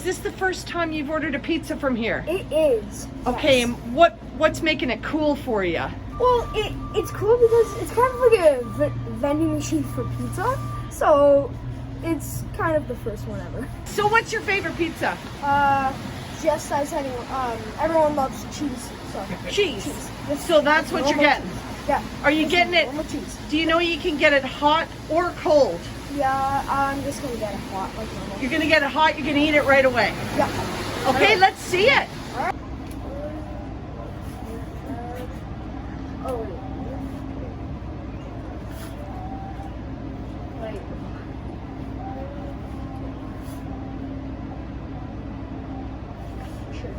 is this the first time you've ordered a pizza from here? It is. Okay, Yes. and what's making it cool for you? Well, it's cool because it's kind of like a vending machine for pizza. So it's kind of the first one ever. So what's your favorite pizza? Just as everyone loves cheese. So Cheese. Just So that's what you're normal getting? cheese. Yeah. Are you Just getting it? normal cheese. Do you know you can get it hot or cold? Yeah, I'm just gonna get it hot like normal. You're gonna get it hot, you're gonna eat it right away. Yeah. Okay, let's see it. Alright. Oh wait. Wait. Sure.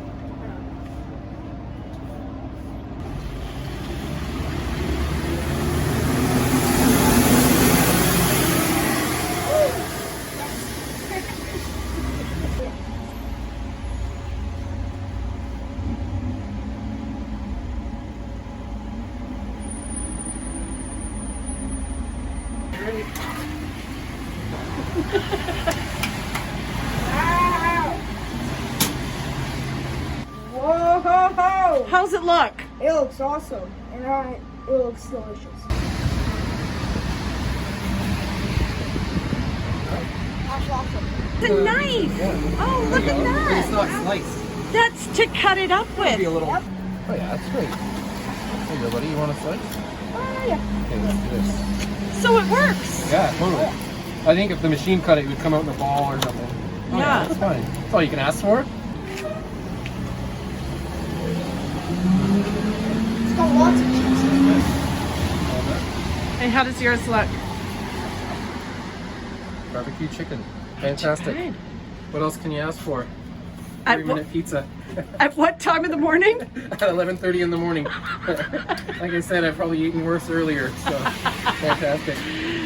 Whoa! How's it look? It looks awesome, and it looks delicious. That's awesome. The knife. Oh, look at It's that. not sliced. That's to cut it up Be a with. little. Yep. Oh yeah, that's great. Hey, there, buddy. You want a slice? Yeah. Okay, let's do this. So it works. Yeah, totally. I think if the machine cut it, it would come out in a ball or something. Oh, Yeah. that's fine. That's all you can ask for. It's got lots of cheese. And how does yours look? Barbecue chicken. Fantastic. Good. What else can you ask for? At 3-minute pizza. At what time of the morning? At 11:30 in the morning. Like I said, I've probably eaten worse earlier, so fantastic.